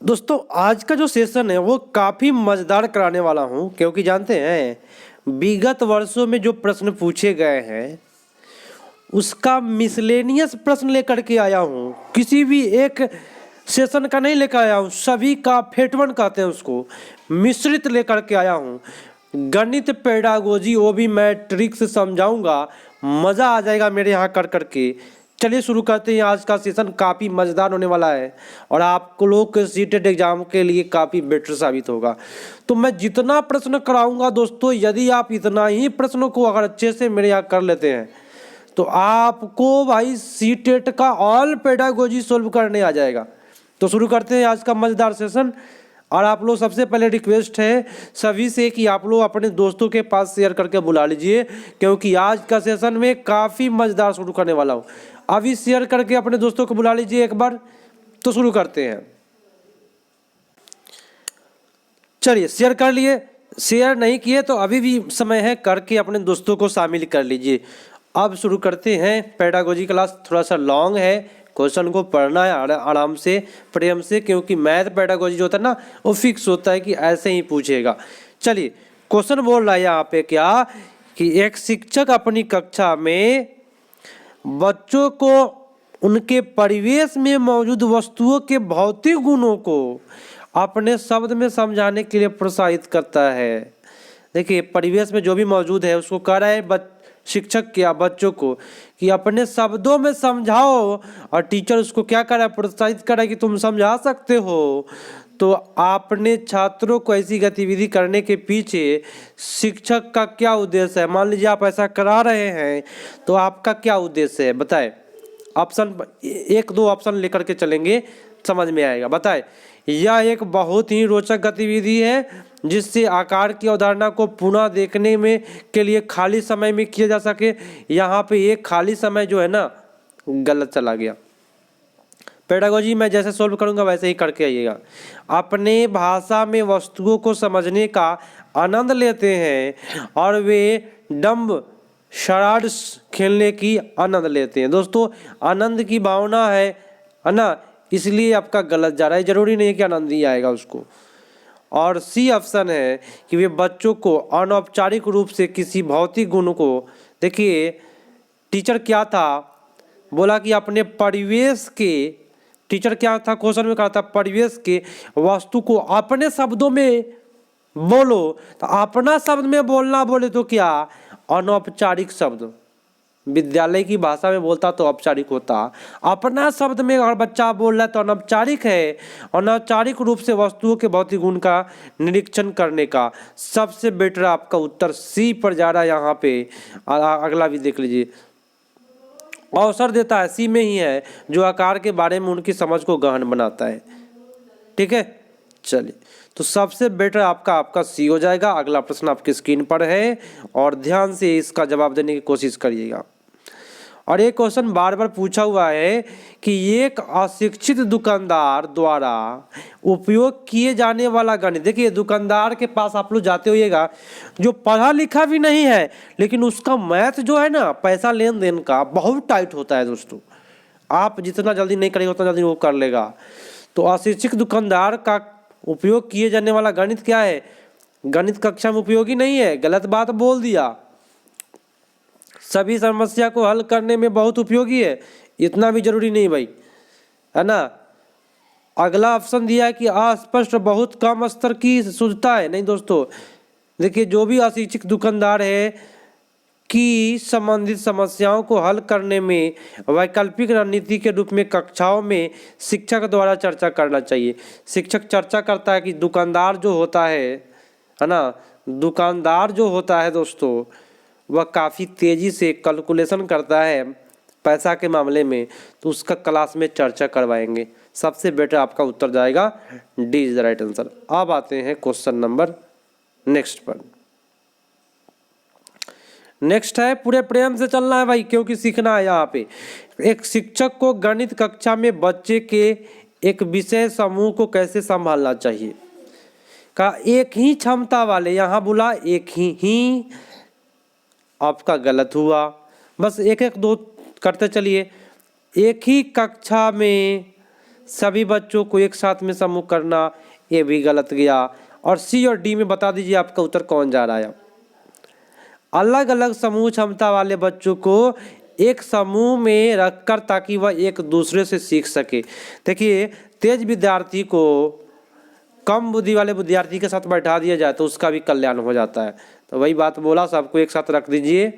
दोस्तों आज का जो सेशन है वो काफ़ी मज़ेदार कराने वाला हूँ, क्योंकि जानते हैं विगत वर्षों में जो प्रश्न पूछे गए हैं उसका मिसलेनियस प्रश्न लेकर के आया हूँ। किसी भी एक सेशन का नहीं लेकर आया हूँ, सभी का फेटवन कहते हैं उसको, मिश्रित लेकर के आया हूँ। गणित पेडागोजी वो भी मैं ट्रिक से समझाऊंगा, मज़ा आ जाएगा मेरे यहाँ कर करके। चलिए शुरू करते हैं। आज का सेशन काफ़ी मज़ेदार होने वाला है और आपको लोग के सीटेड एग्जाम के लिए काफ़ी बेटर साबित होगा। तो मैं जितना प्रश्न कराऊंगा दोस्तों, यदि आप इतना ही प्रश्नों को अगर अच्छे से मेरे यहाँ कर लेते हैं तो आपको भाई सीटेट का ऑल पेडागोजी सोल्व करने आ जाएगा। तो शुरू करते हैं आज का मज़ेदार सेशन। और आप लोग सबसे पहले रिक्वेस्ट है सभी से कि आप लोग अपने दोस्तों के पास शेयर करके बुला लीजिए, क्योंकि आज का सेशन में काफ़ी मज़ेदार शुरू करने वाला हूँ। अभी शेयर करके अपने दोस्तों को बुला लीजिए एक बार। तो शुरू करते हैं। चलिए शेयर कर लिए, शेयर नहीं किए तो अभी भी समय है, करके अपने दोस्तों को शामिल कर लीजिए। अब शुरू करते हैं। पेडागोजी क्लास थोड़ा सा लॉन्ग है, क्वेश्चन को पढ़ना है आराम से प्रेम से, क्योंकि मैथ पेडागोजी जो होता है ना वो फिक्स होता है कि ऐसे ही पूछेगा। चलिए क्वेश्चन बोल रहा है यहाँ पे क्या कि एक शिक्षक अपनी कक्षा में बच्चों को उनके परिवेश में मौजूद वस्तुओं के भौतिक गुणों को अपने शब्द में समझाने के लिए प्रोत्साहित करता है। देखिए परिवेश में जो भी मौजूद है उसको कह रहा है शिक्षक या बच्चों को कि अपने शब्दों में समझाओ, और टीचर उसको क्या कर रहा है, प्रोत्साहित कर रहा है कि तुम समझा सकते हो। तो आपने छात्रों को ऐसी गतिविधि करने के पीछे शिक्षक का क्या उद्देश्य है? मान लीजिए आप ऐसा करा रहे हैं तो आपका क्या उद्देश्य है बताए। ऑप्शन एक दो ऑप्शन लेकर के चलेंगे, समझ में आएगा। बताए यह एक बहुत ही रोचक गतिविधि है जिससे आकार की अवधारणा को पुनः देखने में के लिए खाली समय में किया जा सके। यहाँ पे एक खाली समय जो है ना गलत चला गया। पेडागोजी मैं जैसे सोल्व करूँगा वैसे ही करके आइएगा। अपने भाषा में वस्तुओं को समझने का आनंद लेते हैं और वे डम्ब शराड्स खेलने की आनंद लेते हैं। दोस्तों आनंद की भावना है ना, इसलिए आपका गलत जा रहा है, जरूरी नहीं है कि आनंद ही आएगा उसको। और सी ऑप्शन है कि वे बच्चों को अनौपचारिक रूप से किसी भौतिक गुण को, देखिए टीचर क्या था बोला कि अपने परिवेश के, टीचर क्या था क्वेश्चन में कहा था परिवेश के वस्तु को अपने शब्दों में बोलो, तो अपना शब्द में बोलना बोले तो क्या अनौपचारिक शब्द, विद्यालय की भाषा में बोलता तो औपचारिक होता, अपना शब्द में अगर बच्चा बोल रहा है तो अनौपचारिक है। अनौपचारिक रूप से वस्तुओं के भौतिक गुण का निरीक्षण करने का सबसे बेटर आपका उत्तर सी पर जा रहा है यहाँ पे। अगला भी देख लीजिए, अवसर देता है, सी में ही है, जो आकार के बारे में उनकी समझ को गहन बनाता है। ठीक है चलिए, तो सबसे बेटर आपका सी हो जाएगा। अगला प्रश्न आपकी स्क्रीन पर है और ध्यान से इसका जवाब देने की कोशिश करिएगा। और एक क्वेश्चन बार बार पूछा हुआ है कि एक अशिक्षित दुकानदार द्वारा उपयोग किए जाने वाला गणित, देखिए दुकानदार के पास आप लोग जाते होइएगा जो पढ़ा लिखा भी नहीं है, लेकिन उसका मैथ जो है ना पैसा लेन देन का बहुत टाइट होता है दोस्तों। आप जितना जल्दी नहीं करेंगे उतना जल्दी वो कर लेगा। तो अशिक्षित दुकानदार का उपयोग किए जाने वाला गणित क्या है? गणित कक्षा में उपयोगी नहीं है, गलत बात बोल दिया। सभी समस्या को हल करने में बहुत उपयोगी है, इतना भी जरूरी नहीं भाई, है ना। अगला ऑप्शन दिया है कि अस्पष्ट बहुत कम स्तर की शुद्धता है। नहीं दोस्तों, देखिए जो भी अशिक्षित दुकानदार है की संबंधित समस्याओं को हल करने में वैकल्पिक रणनीति के रूप में कक्षाओं में शिक्षक द्वारा चर्चा करना चाहिए। शिक्षक चर्चा करता है कि दुकानदार जो होता है ना, दुकानदार जो होता है दोस्तों वह काफ़ी तेज़ी से कैलकुलेशन करता है पैसा के मामले में, तो उसका क्लास में चर्चा करवाएंगे। सबसे बेटर आपका उत्तर जाएगा D is the right answer. अब आते हैं क्वेश्चन नंबर नेक्स्ट पर। नेक्स्ट है, पूरे प्रेम से चलना है भाई क्योंकि सीखना है यहाँ पे। एक शिक्षक को गणित कक्षा में बच्चे के एक विषय समूह को कैसे संभालना चाहिए का एक ही क्षमता वाले, यहाँ बोला एक ही आपका गलत हुआ, बस एक एक दो करते चलिए। एक ही कक्षा में सभी बच्चों को एक साथ में समूह करना, ये भी गलत गया। और सी और डी में बता दीजिए आपका उत्तर कौन जा रहा है। अलग अलग समूह क्षमता वाले बच्चों को एक समूह में रखकर ताकि वह एक दूसरे से सीख सके। देखिए, तेज विद्यार्थी को कम बुद्धि वाले विद्यार्थी के साथ बैठा दिया जाए तो उसका भी कल्याण हो जाता है। तो वही बात बोला, सबको एक साथ रख दीजिए,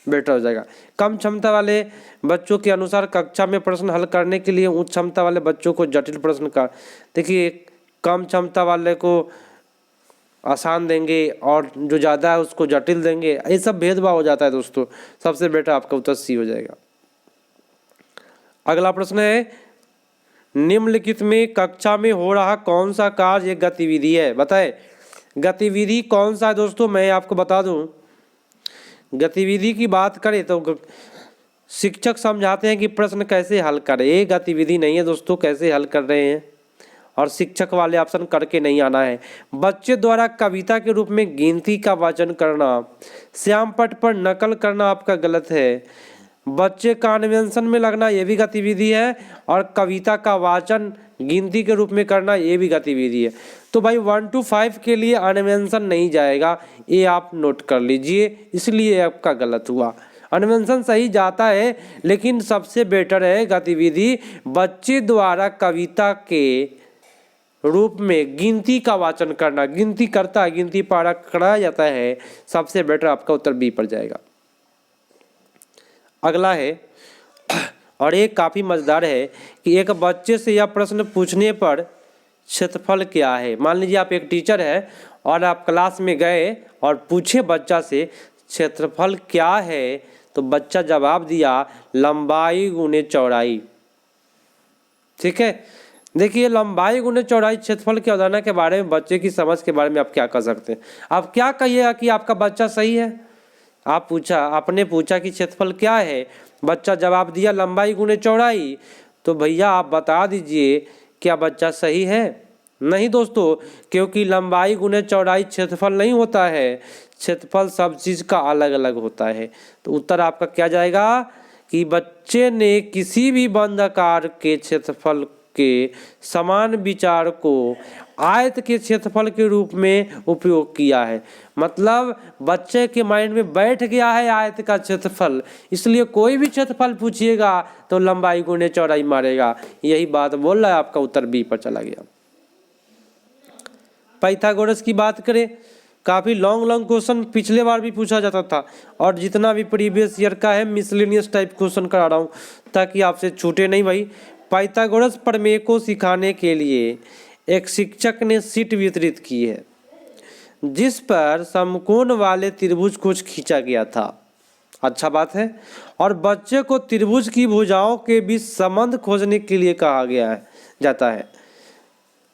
बेटर हो जाएगा। कम क्षमता वाले बच्चों के अनुसार कक्षा में प्रश्न हल करने के लिए उच्च क्षमता वाले बच्चों को जटिल प्रश्न का, देखिए कम क्षमता वाले को आसान देंगे और जो ज़्यादा है उसको जटिल देंगे, ये सब भेदभाव हो जाता है दोस्तों। सबसे बेटर आपका उत्तर सी हो जाएगा। अगला प्रश्न है, निम्नलिखित में कक्षा में हो रहा कौन सा कार्य एक गतिविधि है? बताएं गतिविधि कौन सा है दोस्तों। मैं आपको बता दूं, गतिविधि की बात करें तो शिक्षक समझाते हैं कि प्रश्न कैसे हल करें, ये गतिविधि नहीं है दोस्तों, कैसे हल कर रहे हैं। और शिक्षक वाले ऑप्शन करके नहीं आना है। बच्चे द्वारा कविता के रूप में गिनती का वाचन करना, श्याम पट पर नकल करना आपका गलत है। बच्चे का अन्वेषण में लगना ये भी गतिविधि है, और कविता का वाचन गिनती के रूप में करना ये भी गतिविधि है। तो भाई 1 to 5 के लिए अन्वेषण नहीं जाएगा, ये आप नोट कर लीजिए, इसलिए आपका गलत हुआ। अन्वेषण सही जाता है, लेकिन सबसे बेटर है गतिविधि बच्चे द्वारा कविता के रूप में गिनती का वाचन करना। गिनती करता है, गिनती पारा कराया जाता है, सबसे बेटर आपका उत्तर बी पर जाएगा। अगला है, और ये काफ़ी मज़ेदार है कि एक बच्चे से यह प्रश्न पूछने पर क्षेत्रफल क्या है। मान लीजिए आप एक टीचर है और आप क्लास में गए और पूछे बच्चा से क्षेत्रफल क्या है, तो बच्चा जवाब दिया लंबाई गुने चौड़ाई। ठीक है, देखिए लंबाई गुने चौड़ाई क्षेत्रफल की अवधारणा के बारे में, बच्चे की समझ के बारे में आप क्या कर सकते हैं। आप क्या कहिएगा कि आपका बच्चा सही है। आपने पूछा कि क्षेत्रफल क्या है, बच्चा जवाब दिया लंबाई गुने चौड़ाई, तो भैया आप बता दीजिए क्या बच्चा सही है? नहीं दोस्तों, क्योंकि लंबाई गुने चौड़ाई क्षेत्रफल नहीं होता है, क्षेत्रफल सब चीज़ का अलग अलग होता है। तो उत्तर आपका क्या जाएगा कि बच्चे ने किसी भी बंद आकार के क्षेत्रफल के समान विचार को आयत के क्षेत्रफल के रूप में उपयोग किया है। मतलब बच्चे के माइंड में बैठ गया है आयत का क्षेत्रफल, इसलिए कोई भी क्षेत्रफल पूछिएगा तो लंबाई गुने चौड़ाई मारेगा। यही बात बोल रहा है, आपका उत्तर बी पर चला गया। पाइथागोरस की बात करें, काफ़ी लॉन्ग क्वेश्चन पिछले बार भी पूछा जाता था, और जितना भी प्रीवियस ईयर का है मिसलेनियस टाइप क्वेश्चन करा रहा हूँ ताकि आपसे छूटे नहीं भाई। पाइथागोरस प्रमेय को सिखाने के लिए एक शिक्षक ने शीट वितरित की है जिस पर समकोण वाले त्रिभुज को खींचा गया था। अच्छा बात है। और बच्चे को त्रिभुज की भुजाओं के बीच संबंध खोजने के लिए कहा गया है जाता है।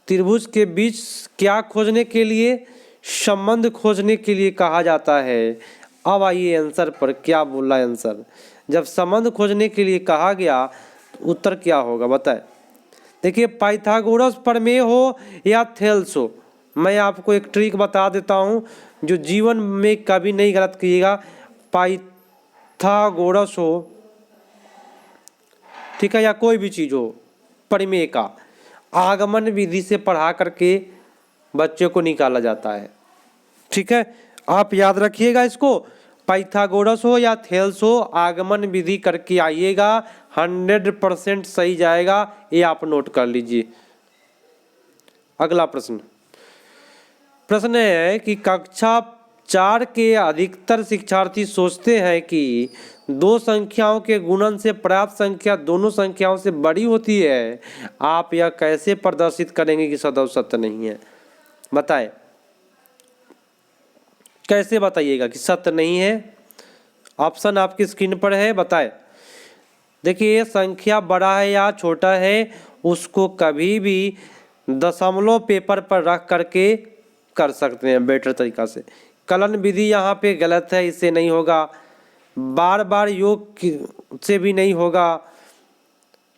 त्रिभुज के बीच क्या खोजने के लिए? संबंध खोजने के लिए कहा जाता है। अब आइए आंसर पर, क्या बोल रहा है आंसर। जब संबंध खोजने के लिए कहा गया तो उत्तर क्या होगा बताएं। देखिए पाइथागोरस प्रमेय हो या थेल्स हो, मैं आपको एक ट्रिक बता देता हूँ जो जीवन में कभी नहीं गलत कीजिएगा। पाइथागोरस हो, ठीक है, या कोई भी चीज़ हो, प्रमेय का आगमन विधि से पढ़ा करके बच्चे को निकाला जाता है। ठीक है, आप याद रखिएगा इसको। पाइथागोरस हो या थेल्स हो, आगमन विधि करके आइएगा, 100% सही जाएगा, ये आप नोट कर लीजिए। अगला प्रश्न है कि कक्षा 4 के अधिकतर शिक्षार्थी सोचते हैं कि दो संख्याओं के गुणन से प्राप्त संख्या दोनों संख्याओं से बड़ी होती है। आप यह कैसे प्रदर्शित करेंगे कि सदैव सत्य नहीं है? बताएं, कैसे बताइएगा कि सत्य नहीं है? ऑप्शन आपकी स्क्रीन पर है, बताएं। देखिए संख्या बड़ा है या छोटा है, उसको कभी भी दशमलव पेपर पर रख करके कर सकते हैं बेटर तरीका से। कलन विधि यहाँ पे गलत है, इससे नहीं होगा। बार बार योग से भी नहीं होगा।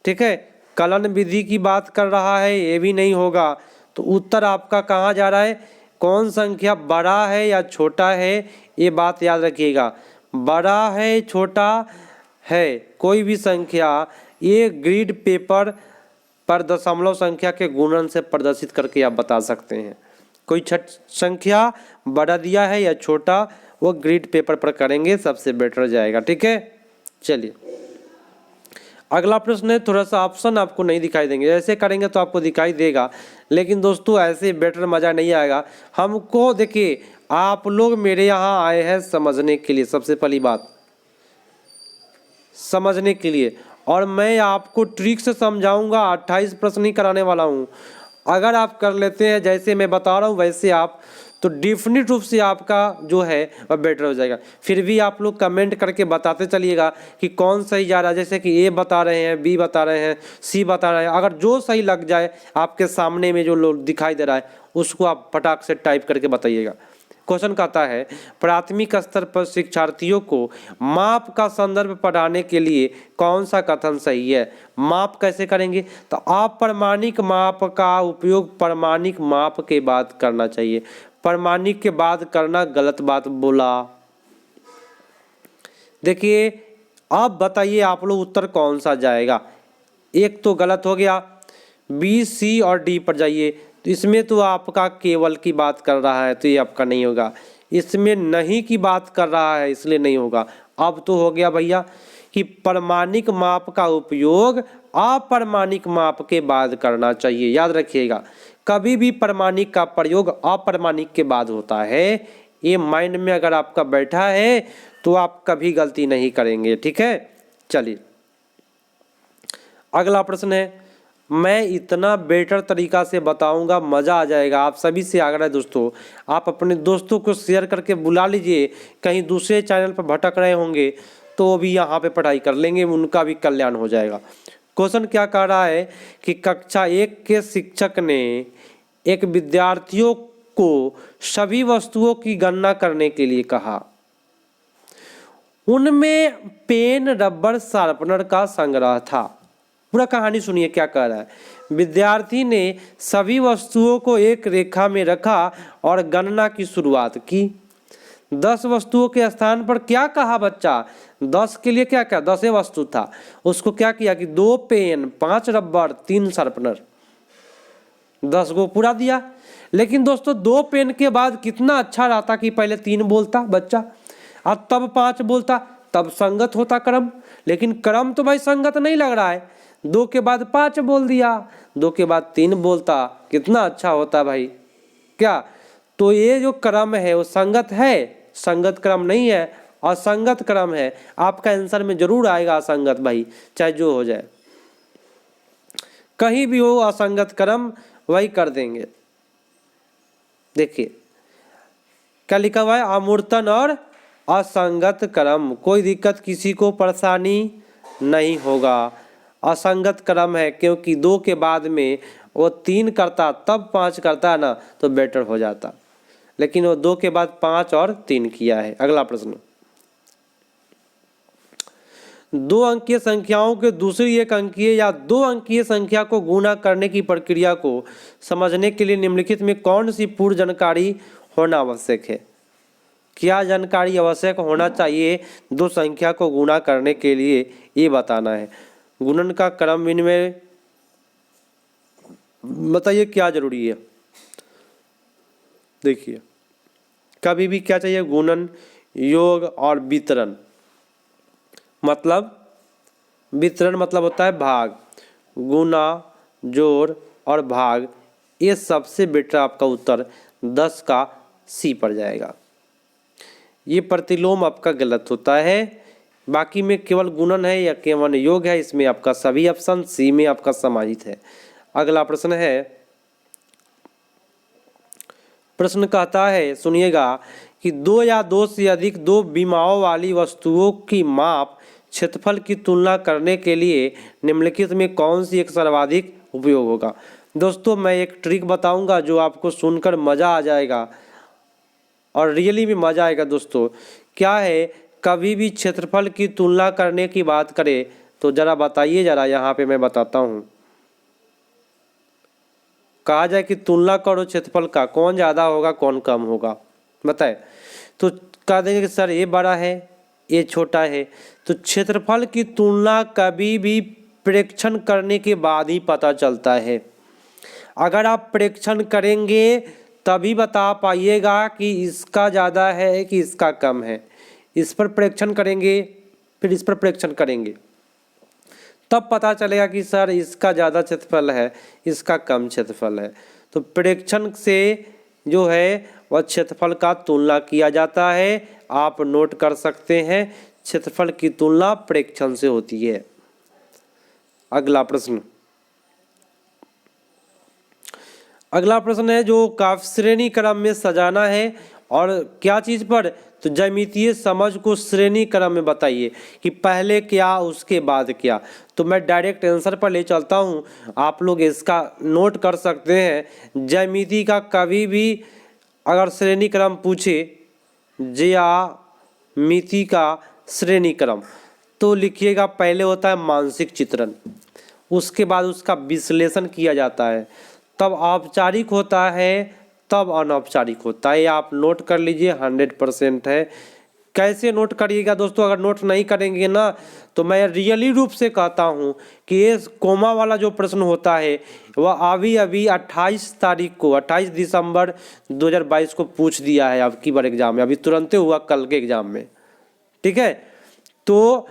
ठीक है, कलन विधि की बात कर रहा है, ये भी नहीं होगा। तो उत्तर आपका कहाँ जा रहा है? कौन संख्या बड़ा है या छोटा है, ये बात याद रखिएगा। बड़ा है छोटा है कोई भी संख्या, ये ग्रीड पेपर पर दशमलव संख्या के गुणन से प्रदर्शित करके आप बता सकते हैं। कोई संख्या बड़ा दिया है या छोटा, वो ग्रीड पेपर पर करेंगे, सबसे बेटर जाएगा। ठीक है, चलिए अगला प्रश्न है। थोड़ा सा ऑप्शन आपको नहीं दिखाई देंगे, ऐसे करेंगे तो आपको दिखाई देगा, लेकिन दोस्तों ऐसे बेटर मज़ा नहीं आएगा हमको। देखिए आप लोग मेरे यहाँ आए हैं समझने के लिए, सबसे पहली बात समझने के लिए, और मैं आपको ट्रिक से समझाऊंगा। 28 प्रश्न ही कराने वाला हूँ। अगर आप कर लेते हैं जैसे मैं बता रहा हूँ वैसे आप, तो डेफिनेट रूप से आपका जो है वह बेटर हो जाएगा। फिर भी आप लोग कमेंट करके बताते चलिएगा कि कौन सही जा रहा है। जैसे कि ए बता रहे हैं, बी बता रहे हैं, सी बता रहे हैं, अगर जो सही लग जाए आपके सामने में जो लोग दिखाई दे रहा है उसको आप फटाक से टाइप करके बताइएगा। क्वेश्चन कहता है प्राथमिक स्तर पर शिक्षार्थियों को माप का संदर्भ पढ़ाने के लिए कौन सा कथन सही है। माप कैसे करेंगे, तो अप्रमाणिक माप का उपयोग प्रमाणिक माप के बाद करना चाहिए। प्रमाणिक के बाद करना गलत बात बोला। देखिए अब बताइए आप लोग उत्तर कौन सा जाएगा। एक तो गलत हो गया, बी सी और डी पर जाइए। तो इसमें तो आपका केवल की बात कर रहा है तो ये आपका नहीं होगा। इसमें नहीं की बात कर रहा है इसलिए नहीं होगा। अब तो हो गया भैया कि प्रमाणिक माप का उपयोग अप्रमाणिक माप के बाद करना चाहिए। याद रखिएगा, कभी भी प्रमाणिक का प्रयोग अप्रमाणिक के बाद होता है। ये माइंड में अगर आपका बैठा है तो आप कभी गलती नहीं करेंगे। ठीक है, चलिए अगला प्रश्न है। मैं इतना बेटर तरीका से बताऊंगा, मज़ा आ जाएगा। आप सभी से आग्रह है दोस्तों, आप अपने दोस्तों को शेयर करके बुला लीजिए। कहीं दूसरे चैनल पर भटक रहे होंगे तो वो भी यहाँ पे पढ़ाई कर लेंगे, उनका भी कल्याण हो जाएगा। क्वेश्चन क्या कह रहा है कि कक्षा 1 के शिक्षक ने एक विद्यार्थियों को सभी वस्तुओं की गणना करने के लिए कहा। उनमें पेन, रबर, शार्पनर का संग्रह था। पूरा कहानी सुनिए क्या कह रहा है। विद्यार्थी ने सभी वस्तुओं को एक रेखा में रखा और गणना की शुरुआत की। 10 वस्तुओं के स्थान पर क्या कहा बच्चा, 10 के लिए क्या क्या 10 वस्तु था, उसको क्या किया कि 2 पेन, 5 रबर, 3 शार्पनर, 10 को पूरा दिया। लेकिन दोस्तों 2 पेन के बाद कितना अच्छा रहता कि पहले 3 बोलता बच्चा और तब 5 बोलता, तब संगत होता क्रम। लेकिन क्रम तो भाई संगत नहीं लग रहा है। 2 के बाद 5 बोल दिया, 2 के बाद 3 बोलता, कितना अच्छा होता भाई क्या। तो ये जो क्रम है वो संगत है, संगत क्रम नहीं है, असंगत क्रम है। आपका आंसर में जरूर आएगा असंगत भाई, चाहे जो हो जाए, कहीं भी हो असंगत क्रम वही कर देंगे। देखिए क्या लिखा हुआ है, अमूर्तन और असंगत क्रम। कोई दिक्कत, किसी को परेशानी नहीं होगा। असंगत क्रम है क्योंकि 2 के बाद में वो 3 करता तब 5 करता ना तो बेटर हो जाता, लेकिन वो 2 के बाद 5 और 3 किया है। अगला प्रश्न, 2 अंकीय संख्याओं के दूसरी 1 अंकीय या 2 अंकीय संख्या को गुणा करने की प्रक्रिया को समझने के लिए निम्नलिखित में कौन सी पूर्व जानकारी होना आवश्यक है। क्या जानकारी आवश्यक होना चाहिए 2 संख्या को गुणा करने के लिए, ये बताना है। गुणन का क्रम विनिमय बताइए क्या जरूरी है। देखिए कभी भी क्या चाहिए, गुणन, योग और वितरण। मतलब वितरण मतलब होता है भाग, गुना, जोड़ और भाग। ये सबसे बेटर आपका उत्तर 10 का सी पर जाएगा। ये प्रतिलोम आपका गलत होता है। बाकी में केवल गुणन है या केवल योग है, इसमें आपका सभी ऑप्शन सी में आपका समाहित है। अगला प्रश्न है, प्रश्न कहता है सुनिएगा कि 2 या 2 से अधिक 2 विमाओं वाली वस्तुओं की माप क्षेत्रफल की तुलना करने के लिए निम्नलिखित में कौन सी एक सर्वाधिक उपयोग होगा। दोस्तों मैं एक ट्रिक बताऊंगा जो आपको सुनकर मज़ा आ जाएगा और रियली में मज़ा आएगा। दोस्तों क्या है, कभी भी क्षेत्रफल की तुलना करने की बात करें तो जरा बताइए, जरा यहाँ पे मैं बताता हूँ। कहा जाए कि तुलना करो क्षेत्रफल का, कौन ज़्यादा होगा कौन कम होगा, बताए तो कह देंगे कि सर ये बड़ा है ये छोटा है। तो क्षेत्रफल की तुलना कभी भी प्रेक्षण करने के बाद ही पता चलता है। अगर आप प्रेक्षण करेंगे तभी बता पाइएगा कि इसका ज़्यादा है कि इसका कम है। इस पर प्रेक्षण करेंगे, फिर इस पर प्रेक्षण करेंगे, तब पता चलेगा कि सर इसका ज़्यादा क्षेत्रफल है, इसका कम क्षेत्रफल है। तो प्रेक्षण से जो है वह क्षेत्रफल का तुलना किया जाता है। आप नोट कर सकते हैं, क्षेत्रफल की तुलना प्रेक्षण से होती है। अगला प्रश्न है जो काफ श्रेणी क्रम में सजाना है और क्या चीज़ पर, तो ज्यामितीय समझ को श्रेणी क्रम में बताइए कि पहले क्या उसके बाद क्या। तो मैं डायरेक्ट आंसर पर ले चलता हूँ, आप लोग इसका नोट कर सकते हैं। ज्यामिति का कभी भी अगर श्रेणी क्रम पूछे, ज्यामिति का श्रेणी क्रम, तो लिखिएगा पहले होता है मानसिक चित्रण, उसके बाद उसका विश्लेषण किया जाता है, तब औपचारिक होता है, तब अनौपचारिक होता है। आप नोट कर लीजिए, 100% है। कैसे नोट करिएगा दोस्तों, अगर नोट नहीं करेंगे ना तो मैं रियली रूप से कहता हूँ कि ये कोमा वाला जो प्रश्न होता है वह अभी 28 दिसंबर 2022 को पूछ दिया है आपकी बार एग्जाम में, अभी तुरंत हुआ कल के एग्जाम में। ठीक है, तो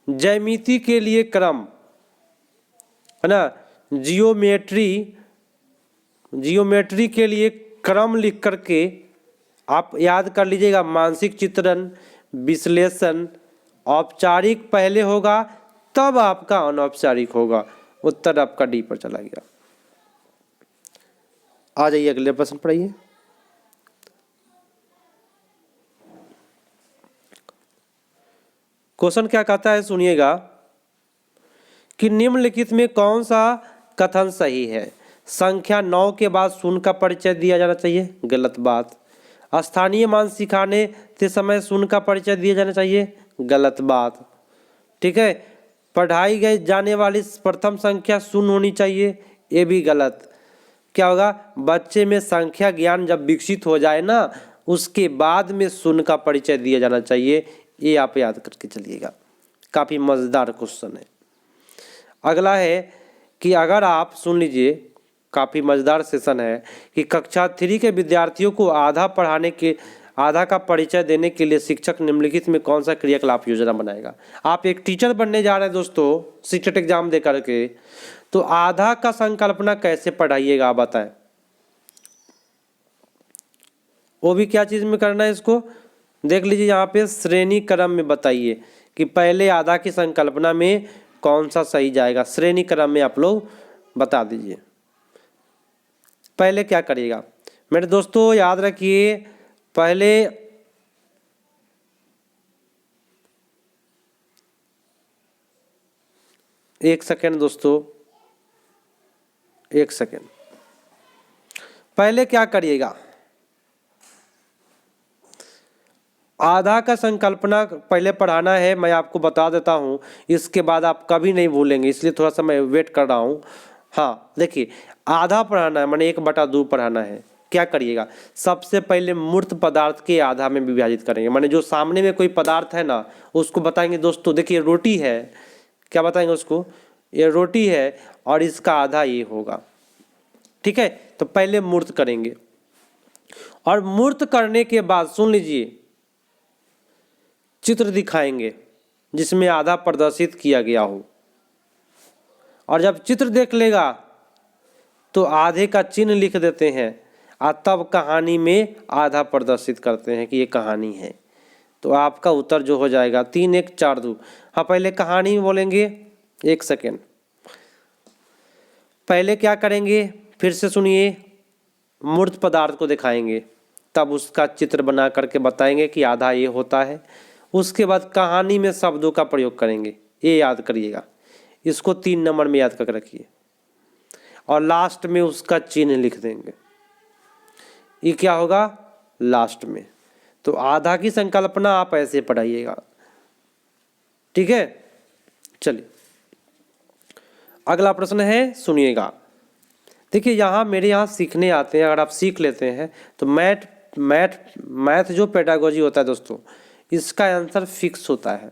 ज्यामिति के लिए क्रम है ना, जियोमेट्री के लिए क्रम लिख करके आप याद कर लीजिएगा। मानसिक चित्रण, विश्लेषण, औपचारिक पहले होगा तब आपका अनौपचारिक होगा। उत्तर आपका डी पर चला गया। आ जाइए अगले प्रश्न पढ़िए। क्वेश्चन क्या कहता है सुनिएगा कि निम्नलिखित में कौन सा कथन सही है। संख्या 9 के बाद शून्य का परिचय दिया जाना चाहिए, गलत बात। स्थानीय मान सिखाने के समय शून्य का परिचय दिया जाना चाहिए, गलत बात। ठीक है, पढ़ाई गई जाने वाली प्रथम संख्या शून्य होनी चाहिए, ये भी गलत। क्या होगा, बच्चे में संख्या ज्ञान जब विकसित हो जाए ना उसके बाद में शून्य का परिचय दिया जाना चाहिए, ये आप याद करके चलिएगा। काफ़ी मज़ेदार क्वेश्चन है। अगला है कि अगर आप सुन लीजिए, काफ़ी मज़ेदार सेशन है कि कक्षा 3 के विद्यार्थियों को आधा का परिचय देने के लिए शिक्षक निम्नलिखित में कौन सा क्रियाकलाप योजना बनाएगा। आप एक टीचर बनने जा रहे हैं दोस्तों, शिक्षक एग्जाम दे करके, तो आधा का संकल्पना कैसे पढ़ाइएगा आप बताएं। वो भी क्या चीज़ में करना है, इसको देख लीजिए यहाँ पे श्रेणी क्रम में बताइए कि पहले आधा की संकल्पना में कौन सा सही जाएगा। श्रेणी क्रम में आप लोग बता दीजिए। पहले क्या करिएगा मेरे दोस्तों, याद रखिए, पहले एक सेकेंड दोस्तों, एक सेकेंड, पहले क्या करिएगा, आधा का संकल्पना पहले पढ़ाना है। मैं आपको बता देता हूँ, इसके बाद आप कभी नहीं भूलेंगे, इसलिए थोड़ा सा मैं वेट कर रहा हूँ। हाँ देखिए, आधा पढ़ाना है माने 1/2 पढ़ाना है। क्या करिएगा, सबसे पहले मूर्त पदार्थ के आधा में विभाजित करेंगे, माने जो सामने में कोई पदार्थ है ना उसको बताएंगे दोस्तों, देखिए रोटी है, क्या बताएंगे उसको, ये रोटी है और इसका आधा ये होगा। ठीक है, तो पहले मूर्त करेंगे और मूर्त करने के बाद सुन लीजिए चित्र दिखाएंगे जिसमें आधा प्रदर्शित किया गया हो, और जब चित्र देख लेगा तो आधे का चिन्ह लिख देते हैं और तब कहानी में आधा प्रदर्शित करते हैं कि ये कहानी है। तो आपका उत्तर जो हो जाएगा 3 1 4 2। हाँ पहले कहानी में बोलेंगे, एक सेकेंड, पहले क्या करेंगे फिर से सुनिए, मूर्त पदार्थ को दिखाएंगे, तब उसका चित्र बना करके बताएंगे कि आधा ये होता है। उसके बाद कहानी में शब्दों का प्रयोग करेंगे, ये याद करिएगा, इसको 3 नंबर में याद करके रखिए, और लास्ट में उसका चिन्ह लिख देंगे। ये क्या होगा लास्ट में। तो आधा की संकल्पना आप ऐसे पढ़ाइएगा। ठीक है, चलिए अगला प्रश्न है, सुनिएगा। देखिए यहाँ मेरे यहाँ सीखने आते हैं, अगर आप सीख लेते हैं तो मैथ जो पेडागोजी होता है दोस्तों, इसका आंसर फिक्स होता है।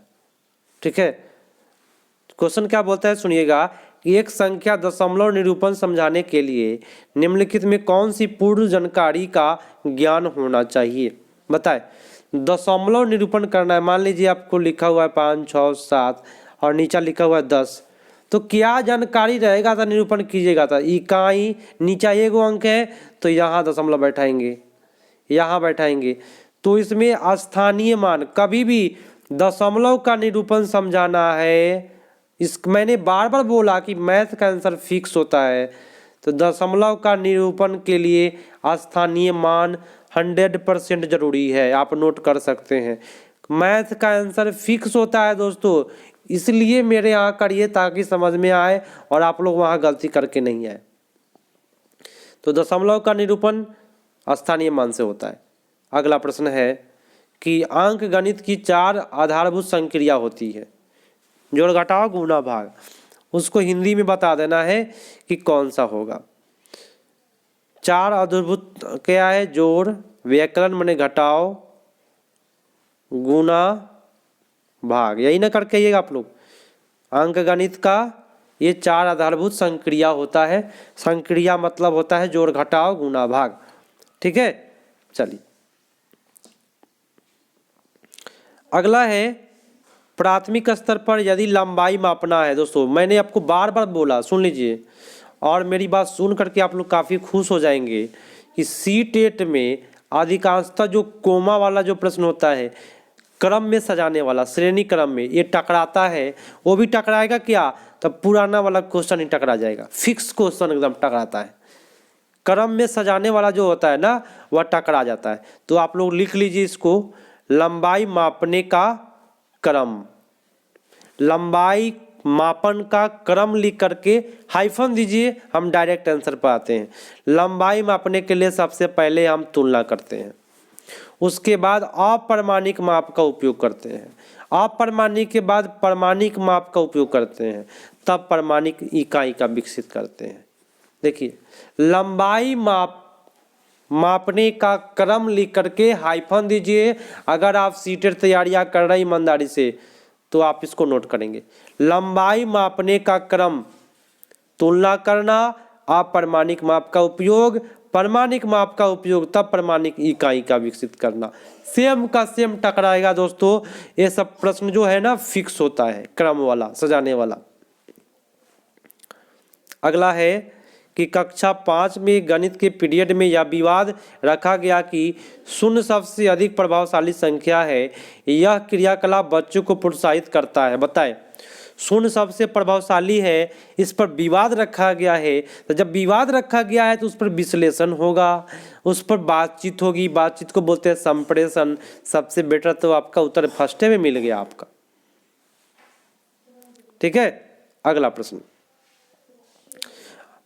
ठीक है, क्वेश्चन क्या बोलता है सुनिएगा कि एक संख्या दशमलव निरूपण समझाने के लिए निम्नलिखित में कौन सी पूर्ण जानकारी का ज्ञान होना चाहिए। बताए दशमलव निरूपण करना है, मान लीजिए आपको लिखा हुआ है 5, 6, 7 और नीचा लिखा हुआ है 10, तो क्या जानकारी रहेगा था निरूपण कीजिएगा था। इकाई नीचा एगो अंक है तो यहाँ दशमलव बैठाएंगे, यहाँ बैठाएंगे। तो इसमें स्थानीय मान, कभी भी दशमलव का निरूपण समझाना है, इस मैंने बार बार बोला कि मैथ का आंसर फिक्स होता है, तो दशमलव का निरूपण के लिए स्थानीय मान 100% जरूरी है, आप नोट कर सकते हैं। मैथ का आंसर फिक्स होता है दोस्तों, इसलिए मेरे यहाँ करिए ताकि समझ में आए और आप लोग वहाँ गलती करके नहीं आए। तो दशमलव का निरूपण स्थानीय मान से होता है। अगला प्रश्न है कि अंक गणित की 4 आधारभूत संक्रिया होती है, जोड़ घटाव गुणा भाग, उसको हिंदी में बता देना है कि कौन सा होगा। 4 आधारभूत क्या है, जोड़, व्याकरण माने घटाव, गुणा भाग, यही ना करके आइएगा आप लोग। अंक गणित का ये 4 आधारभूत संक्रिया होता है, संक्रिया मतलब होता है जोड़ घटाव गुणा भाग, ठीक है। चलिए अगला है प्राथमिक स्तर पर यदि लंबाई मापना है। दोस्तों मैंने आपको बार बार बोला, सुन लीजिए और मेरी बात सुन करके आप लोग काफ़ी खुश हो जाएंगे कि सी-टेट में अधिकांशतः जो कोमा वाला जो प्रश्न होता है, क्रम में सजाने वाला, श्रेणी क्रम में, ये टकराता है। वो भी टकराएगा क्या, तब पुराना वाला क्वेश्चन ही टकरा जाएगा, फिक्स क्वेश्चन एकदम टकराता है। क्रम में सजाने वाला जो होता है ना, वह टकरा जाता है। तो आप लोग लिख लीजिए इसको, लंबाई मापने का क्रम, लंबाई मापन का क्रम लिख करके हाइफन दीजिए, हम डायरेक्ट आंसर पर आते हैं। लंबाई मापने के लिए सबसे पहले हम तुलना करते हैं, उसके बाद अप्रमाणिक माप का उपयोग करते हैं, अप्रमाणिक के बाद प्रमाणिक माप का उपयोग करते हैं, तब प्रमाणिक इकाई का विकसित करते हैं। देखिए लंबाई मापने का क्रम लिख करके हाइफन दीजिए। अगर आप सी-टेट तैयारियां कर रहे हैं ईमानदारी से तो आप इसको नोट करेंगे। लंबाई मापने का क्रम, तुलना करना, अप्रमाणिक माप का उपयोग, प्रमाणिक माप का उपयोग, तब प्रमाणिक इकाई का विकसित करना। सेम का सेम टकराएगा दोस्तों। ये सब प्रश्न जो है ना फिक्स होता है, क्रम वाला, सजाने वाला। अगला है कि कक्षा 5 में गणित के पीरियड में यह विवाद रखा गया कि शून्य सबसे अधिक प्रभावशाली संख्या है, यह क्रियाकलाप बच्चों को प्रोत्साहित करता है। बताए शून्य सबसे प्रभावशाली है, इस पर विवाद रखा गया है। तो जब विवाद रखा गया है तो उस पर विश्लेषण होगा, उस पर बातचीत होगी, बातचीत को बोलते हैं संप्रेषण। सबसे बेटर तो आपका उत्तर फर्स्ट में मिल गया आपका, ठीक है। अगला प्रश्न,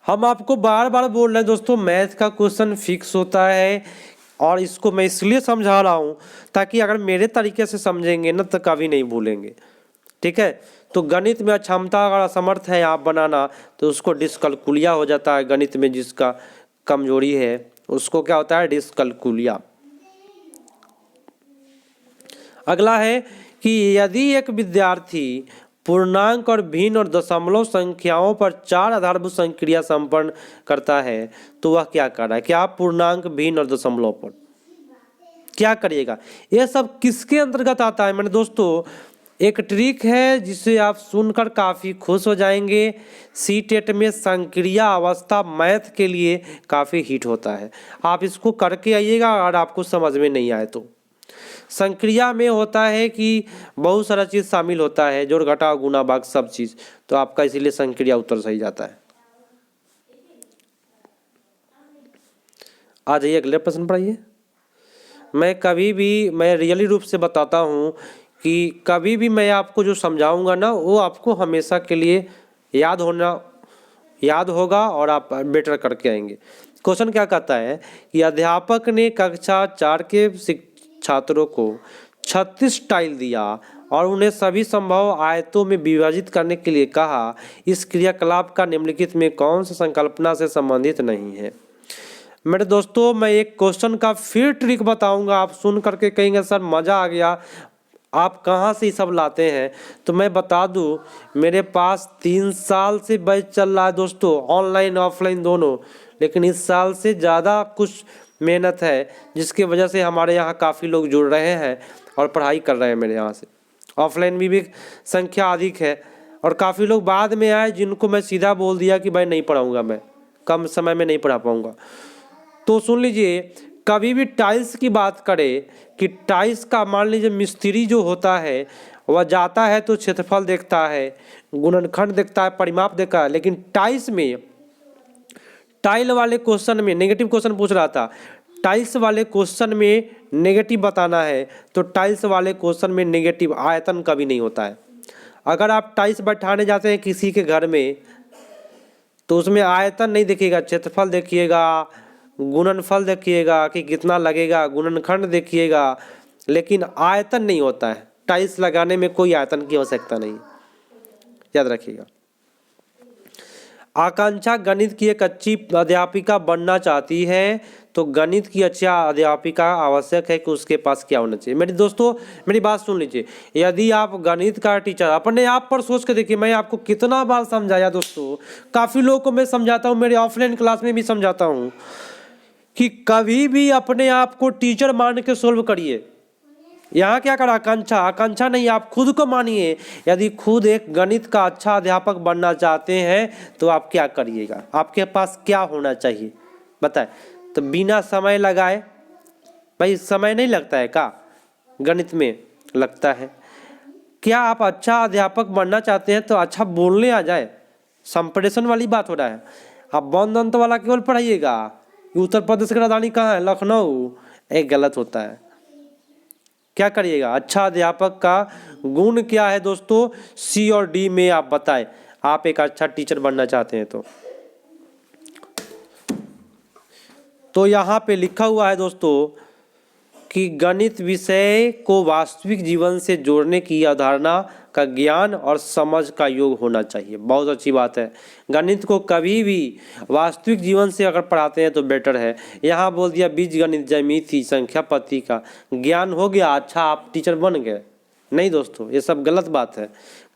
हम आपको बार बार बोल रहे हैं दोस्तों, मैथ का क्वेश्चन फिक्स होता है और इसको मैं इसलिए समझा रहा हूँ ताकि अगर मेरे तरीके से समझेंगे ना तो कभी नहीं भूलेंगे, ठीक है। तो गणित में अक्षमता अगर असमर्थ है आप बनाना तो उसको डिस्कलकुलिया हो जाता है। गणित में जिसका कमजोरी है उसको क्या होता है, डिस्कलकुलिया। अगला है कि यदि एक विद्यार्थी पूर्णांक और भिन्न और दशमलव संख्याओं पर 4 आधारभूत संक्रिया संपन्न करता है तो वह क्या कर रहा है। क्या पूर्णांक, भिन्न और दशमलव पर क्या करिएगा, यह सब किसके अंतर्गत आता है। मैंने दोस्तों एक ट्रिक है जिसे आप सुनकर काफ़ी खुश हो जाएंगे। सी-टेट में संक्रिया अवस्था मैथ के लिए काफ़ी हिट होता है, आप इसको करके आइएगा। अगर आपको समझ में नहीं आए तो संक्रिया में होता है कि बहुत सारा चीज़ शामिल होता है, जोड़ घटाव गुणा भाग सब चीज़, तो आपका इसीलिए संक्रिया उत्तर सही जाता है। आ जाइए अगले प्रश्न पर आइए। मैं रियली रूप से बताता हूँ कि कभी भी मैं आपको जो समझाऊंगा ना वो आपको हमेशा के लिए याद होगा और आप बेटर करके आएंगे। क्वेश्चन क्या कहता है कि अध्यापक ने कक्षा 4 के छात्रों को 36 टाइल दिया और उन्हें सभी संभव आयतों में विभाजित करने के लिए कहा। इस क्रियाकलाप का निम्नलिखित में कौन सा संकल्पना से संबंधित नहीं है। मेरे दोस्तों मैं एक क्वेश्चन का फिर ट्रिक बताऊंगा, आप सुन करके कहेंगे सर मज़ा आ गया, आप कहाँ से ये सब लाते हैं? तो मैं बता दूं, मेरे पास 3 साल से बैच चल रहा है दोस्तों, ऑनलाइन ऑफलाइन दोनों। लेकिन इस साल से ज़्यादा कुछ मेहनत है, जिसकी वजह से हमारे यहाँ काफ़ी लोग जुड़ रहे हैं और पढ़ाई कर रहे हैं मेरे यहाँ से। ऑफलाइन भी संख्या अधिक है, और काफ़ी लोग बाद में आए जिनको मैं सीधा बोल दिया कि भाई नहीं पढ़ाऊँगा, मैं कम समय में नहीं पढ़ा पाऊँगा। तो सुन लीजिए, कभी भी टाइल्स की बात करें कि टाइल्स का मान लीजिए मिस्त्री जो होता है वह जाता है तो क्षेत्रफल देखता है, गुणनखंड देखता है, परिमाप देखता है। लेकिन टाइल्स में, टाइल वाले क्वेश्चन में नेगेटिव क्वेश्चन पूछ रहा था, टाइल्स वाले क्वेश्चन में नेगेटिव बताना है तो टाइल्स वाले क्वेश्चन में नेगेटिव आयतन कभी नहीं होता है। अगर आप टाइल्स बैठाने जाते हैं किसी के घर में तो उसमें आयतन नहीं देखिएगा, क्षेत्रफल देखिएगा, गुणनफल देखिएगा कि कितना लगेगा, गुणनखंड देखिएगा, लेकिन आयतन नहीं होता है। टाइल्स लगाने में कोई आयतन की आवश्यकता नहीं, याद रखिएगा। आकांक्षा गणित की एक अच्छी अध्यापिका बनना चाहती है, तो गणित की अच्छा अध्यापिका आवश्यक है कि उसके पास क्या होना चाहिए। मेरे दोस्तों, मेरी बात सुन लीजिए, यदि आप गणित का टीचर, अपने आप पर सोच के देखिए, मैं आपको कितना बार समझाया दोस्तों, काफ़ी लोगों को मैं समझाता हूँ, मेरे ऑफलाइन क्लास में भी समझाता हूँ कि कभी भी अपने आप को टीचर मान के सोल्व करिए। यहाँ क्या करा, आकांक्षा, आकांक्षा नहीं, आप खुद को मानिए। यदि खुद एक गणित का अच्छा अध्यापक बनना चाहते हैं तो आप क्या करिएगा, आपके पास क्या होना चाहिए बताएं। तो बिना समय लगाए, भाई समय नहीं लगता है का गणित में? लगता है। क्या आप अच्छा अध्यापक बनना चाहते हैं तो अच्छा बोलने आ जाए, संप्रेषण वाली बात हो रहा है। आप बंद अंत वाला केवल पढ़ाइएगा, उत्तर प्रदेश की राजधानी कहाँ है? लखनऊ। एक गलत होता है। क्या करिएगा, अच्छा अध्यापक का गुण क्या है दोस्तों? सी और डी में आप बताएं, आप एक अच्छा टीचर बनना चाहते हैं तो यहाँ पे लिखा हुआ है दोस्तों कि गणित विषय को वास्तविक जीवन से जोड़ने की अवधारणा का ज्ञान और समझ का योग होना चाहिए। बहुत अच्छी बात है, गणित को कभी भी वास्तविक जीवन से अगर पढ़ाते हैं तो बेटर है। यहाँ बोल दिया बीज गणित, ज्यामिति, संख्या पद्धति का ज्ञान हो गया, अच्छा आप टीचर बन गए। नहीं दोस्तों, ये सब गलत बात है।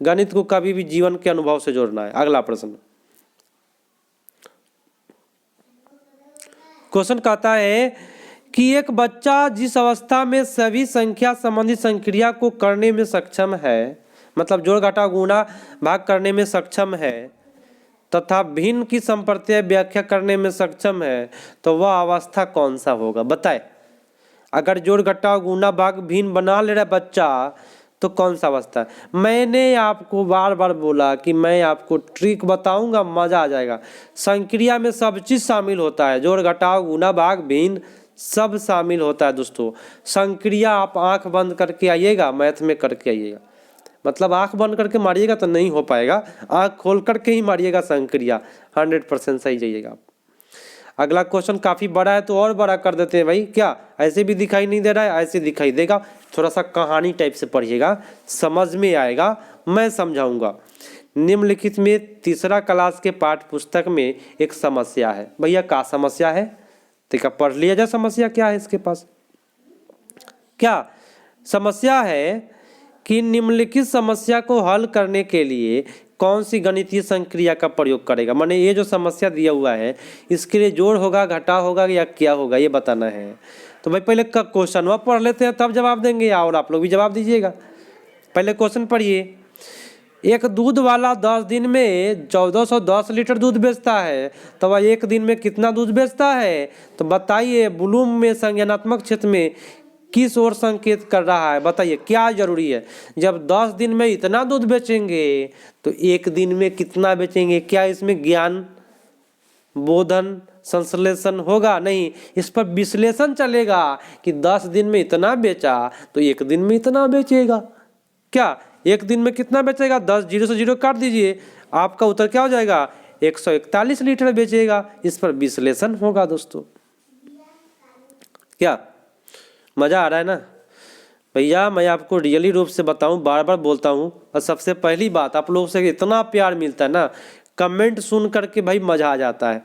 गणित को कभी भी जीवन के अनुभव से जोड़ना है। अगला प्रश्न, क्वेश्चन कहता है कि एक बच्चा जिस अवस्था में सभी संख्या संबंधी संक्रिया को करने में सक्षम है, मतलब जोड़ घटाव गुणा भाग करने में सक्षम है तथा भिन्न की संप्रत्यय व्याख्या करने में सक्षम है, तो वह अवस्था कौन सा होगा बताए। अगर जोड़ घटाव गुणा भाग भिन्न बना ले रहा बच्चा तो कौन सा अवस्था है? मैंने आपको बार बार बोला कि मैं आपको ट्रिक बताऊंगा, मजा आ जाएगा। संक्रिया में सब चीज शामिल होता है, जोड़ घटाव गुणा भाग भिन्न सब शामिल होता है दोस्तों। संक्रिया आप आंख बंद करके आइएगा, मैथ में करके आइएगा, मतलब आंख बंद करके मारिएगा तो नहीं हो पाएगा, आंख खोल करके ही मारिएगा संक्रिया, 100% सही जाइएगा आप। अगला क्वेश्चन काफ़ी बड़ा है तो और बड़ा कर देते हैं भाई, क्या ऐसे भी दिखाई नहीं दे रहा है? ऐसे दिखाई देगा, थोड़ा सा कहानी टाइप से पढ़िएगा, समझ में आएगा, मैं समझाऊंगा। निम्नलिखित में तीसरा क्लास के पाठ्य पुस्तक में एक समस्या है। भैया क्या समस्या है? देखा, पढ़ लिया जाए समस्या क्या है इसके पास। क्या समस्या है कि निम्नलिखित समस्या को हल करने के लिए कौन सी गणितीय संक्रिया का प्रयोग करेगा। माने ये जो समस्या दिया हुआ है इसके लिए जोड़ होगा, घटाव होगा या क्या होगा, ये बताना है। तो भाई पहले क्वेश्चन वह पढ़ लेते हैं तब जवाब देंगे, और आप लोग भी जवाब दीजिएगा। पहले क्वेश्चन पढ़िए। एक दूध वाला 10 दिन में 1410 लीटर दूध बेचता है, तो वह एक दिन में कितना दूध बेचता है? तो बताइए, ब्लूम में संज्ञानात्मक क्षेत्र में किस ओर संकेत कर रहा है? बताइए क्या जरूरी है। जब 10 दिन में इतना दूध बेचेंगे तो एक दिन में कितना बेचेंगे? क्या इसमें ज्ञान बोधन संश्लेषण होगा? नहीं, इस पर विश्लेषण चलेगा कि 10 दिन में इतना बेचा तो एक दिन में इतना बेचेगा। क्या एक दिन में कितना बेचेगा? 10 जीरो से जीरो काट दीजिए, आपका उत्तर क्या हो जाएगा? 141 लीटर बेचेगा। इस पर विश्लेषण होगा दोस्तों। क्या मजा आ रहा है ना भैया? मैं आपको रियली रूप से बताऊं, बार बार बोलता हूं, और सबसे पहली बात, आप लोगों से इतना प्यार मिलता है ना, कमेंट सुन करके भाई मजा आ जाता है।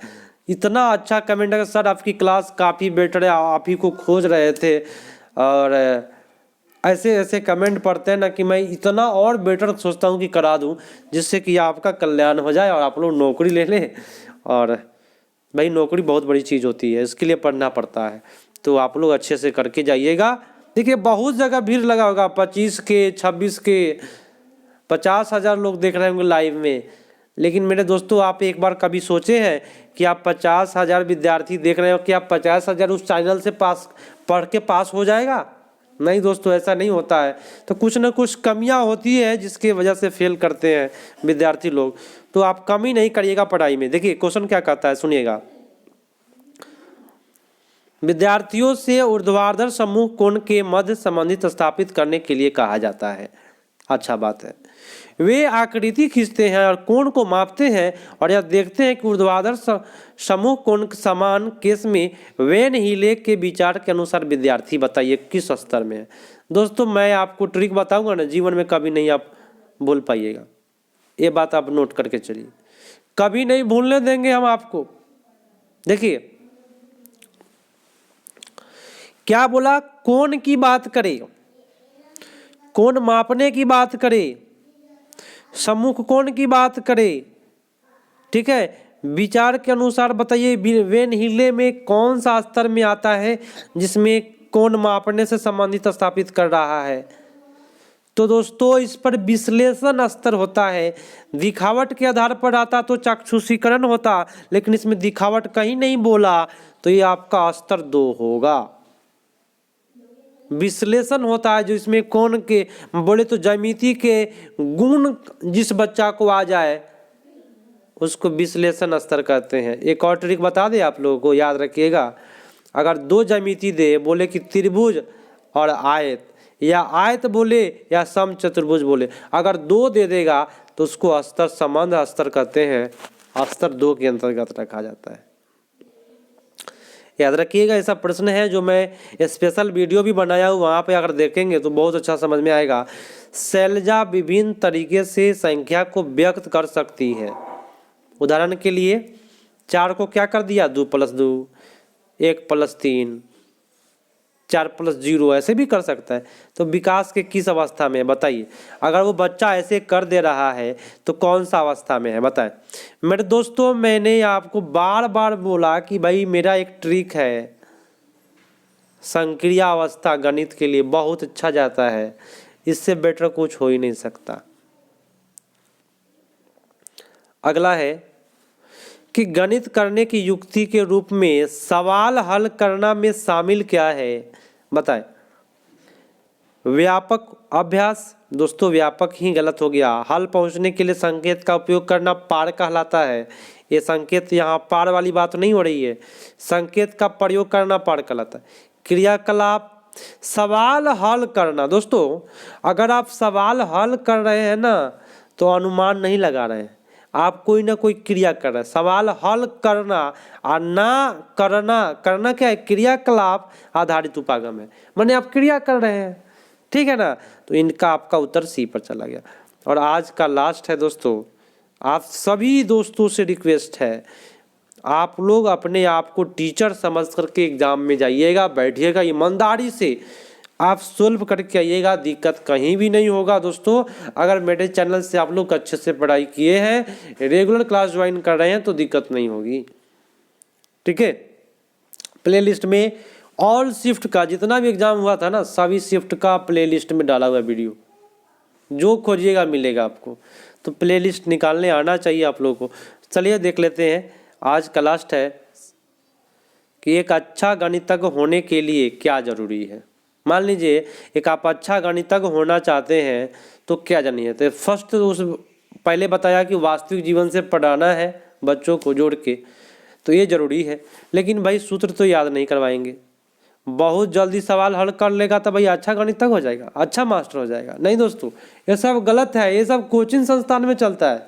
इतना अच्छा कमेंट है, सर आपकी क्लास काफ़ी बेटर है, आप ही को खोज रहे थे और ऐसे ऐसे कमेंट पढ़ते हैं ना कि मैं इतना और बेटर सोचता हूँ कि करा दूँ जिससे कि आपका कल्याण हो जाए और आप लोग नौकरी ले लें। और भाई नौकरी बहुत बड़ी चीज़ होती है, इसके लिए पढ़ना पड़ता है, तो आप लोग अच्छे से करके जाइएगा। देखिए बहुत जगह भीड़ लगा होगा, 25 के 26 के 50,000 लोग देख रहे होंगे लाइव में। लेकिन मेरे दोस्तों आप एक बार कभी सोचे हैं कि आप 50,000 विद्यार्थी देख रहे हो कि आप 50,000 उस चैनल से पास पढ़ के पास हो जाएगा? नहीं दोस्तों, ऐसा नहीं होता है। तो कुछ ना कुछ कमियां होती है जिसकी वजह से फेल करते हैं विद्यार्थी लोग। तो आप कमी नहीं करिएगा पढ़ाई में। देखिए क्वेश्चन क्या कहता है, सुनिएगा। विद्यार्थियों से ऊर्ध्वाधर समूह कोण के मध्य संबंधित स्थापित करने के लिए कहा जाता है। अच्छा बात है। वे आकृति खींचते हैं और कोण को मापते हैं और यह देखते हैं कि ऊर्ध्वाधर समूह कोण समान केस में वेन हीले के विचार के अनुसार विद्यार्थी बताइए किस स्तर में है। दोस्तों मैं आपको ट्रिक बताऊंगा ना, जीवन में कभी नहीं आप भूल पाइएगा। ये बात आप नोट करके चलिए, कभी नहीं भूलने देंगे हम आपको। देखिए क्या बोला, कोण की बात करें, कोण मापने की बात करें, सम्मुख कोण की बात करें, ठीक है। विचार के अनुसार बताइए वेन हीले में कौन सा स्तर में आता है जिसमें कोण मापने से संबंधित स्थापित कर रहा है। तो दोस्तों इस पर विश्लेषण स्तर होता है। दिखावट के आधार पर आता तो चाक्षुषीकरण होता, लेकिन इसमें दिखावट कहीं नहीं बोला, तो ये आपका स्तर 2 होगा। विश्लेषण होता है जो इसमें कोण के बोले तो ज्यामिति के गुण जिस बच्चा को आ जाए उसको विश्लेषण स्तर कहते हैं। एक और ट्रिक बता दें आप लोगों को, याद रखिएगा। अगर 2 ज्यामिति दे, बोले कि त्रिभुज और आयत, या आयत बोले या समचतुर्भुज बोले, अगर 2 दे देगा तो उसको स्तर संबंध स्तर कहते हैं, स्तर 2 के अंतर्गत रखा जाता है। याद रखिएगा, ऐसा प्रश्न है जो मैं स्पेशल वीडियो भी बनाया हूँ, वहाँ पे अगर देखेंगे तो बहुत अच्छा समझ में आएगा। शैलजा विभिन्न तरीके से संख्या को व्यक्त कर सकती है। उदाहरण के लिए 4 को क्या कर दिया, 2 + 2, 1 + 3, 4 + 0, ऐसे भी कर सकता है। तो विकास के किस अवस्था में है बताइए। अगर वो बच्चा ऐसे कर दे रहा है तो कौन सा अवस्था में है बताएं। मेरे दोस्तों मैंने आपको बार बार बोला कि भाई मेरा एक ट्रिक है, संक्रिया अवस्था गणित के लिए बहुत अच्छा जाता है, इससे बेटर कुछ हो ही नहीं सकता। अगला है कि गणित करने की युक्ति के रूप में सवाल हल करना में शामिल क्या है बताएं। व्यापक अभ्यास, दोस्तों व्यापक ही गलत हो गया। हल पहुंचने के लिए संकेत का उपयोग करना पार कहलाता है। ये संकेत, यहाँ पार वाली बात नहीं हो रही है, संकेत का प्रयोग करना पार कहलाता है। क्रियाकलाप, सवाल हल करना। दोस्तों अगर आप सवाल हल कर रहे हैं ना तो अनुमान नहीं लगा रहे हैं, आप कोई ना कोई क्रिया कर रहे हैं। सवाल हल करना और ना करना, करना क्या है, क्रियाकलाप आधारित उपागम है, माने आप क्रिया कर रहे हैं, ठीक है ना। तो इनका आपका उत्तर सी पर चला गया। और आज का लास्ट है दोस्तों, आप सभी दोस्तों से रिक्वेस्ट है, आप लोग अपने आप को टीचर समझ करके एग्जाम में जाइएगा, बैठिएगा ईमानदारी से, आप सोल्व करके आइएगा, दिक्कत कहीं भी नहीं होगा। दोस्तों अगर मेरे चैनल से आप लोग अच्छे से पढ़ाई किए हैं, रेगुलर क्लास ज्वाइन कर रहे हैं तो दिक्कत नहीं होगी, ठीक है। प्लेलिस्ट में ऑल शिफ्ट का जितना भी एग्जाम हुआ था ना, सभी शिफ्ट का प्लेलिस्ट में डाला हुआ वीडियो, जो खोजिएगा मिलेगा आपको। तो प्लेलिस्ट निकालने आना चाहिए आप लोगों को। चलिए देख लेते हैं, आज का लास्ट है कि एक अच्छा गणितज्ञ होने के लिए क्या जरूरी है। मान लीजिए एक आप अच्छा गणितज्ञ होना चाहते हैं तो क्या जानिए। तो फर्स्ट उस पहले बताया कि वास्तविक जीवन से पढ़ाना है बच्चों को जोड़ के, तो ये जरूरी है। लेकिन भाई सूत्र तो याद नहीं करवाएंगे, बहुत जल्दी सवाल हल कर लेगा तो भाई अच्छा गणितज्ञ हो जाएगा, अच्छा मास्टर हो जाएगा। नहीं दोस्तों, ये सब गलत है, ये सब कोचिंग संस्थान में चलता है,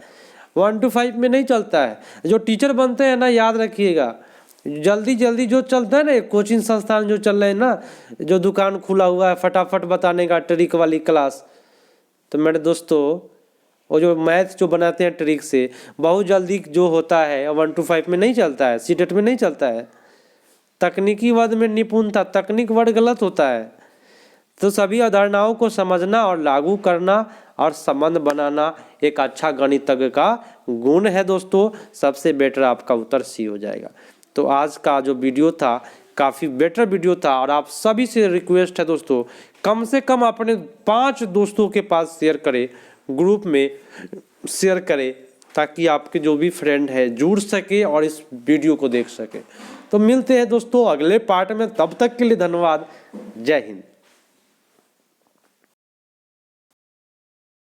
1 to 5 में नहीं चलता है। जो टीचर बनते हैं ना, याद रखिएगा, जल्दी जल्दी जो चलता है ना, कोचिंग संस्थान जो चल रहे हैं ना, जो दुकान खुला हुआ है फटाफट बताने का, ट्रिक वाली क्लास, तो मेरे दोस्तों वो जो मैथ जो बनाते हैं ट्रिक से, बहुत जल्दी जो होता है 1 to 5 में नहीं चलता है, सीटेट में नहीं चलता है। तकनीकी वर्ड में निपुणता, तकनीक वर्ड गलत होता है। तो सभी अवधारणाओं को समझना और लागू करना और संबंध बनाना एक अच्छा गणितज्ञ का गुण है दोस्तों। सबसे बेटर आपका उत्तर सी हो जाएगा। तो आज का जो वीडियो था काफ़ी बेटर वीडियो था और आप सभी से रिक्वेस्ट है दोस्तों, कम से कम अपने 5 दोस्तों के पास शेयर करें, ग्रुप में शेयर करें, ताकि आपके जो भी फ्रेंड है जुड़ सके और इस वीडियो को देख सके। तो मिलते हैं दोस्तों अगले पार्ट में, तब तक के लिए धन्यवाद। जय हिंद।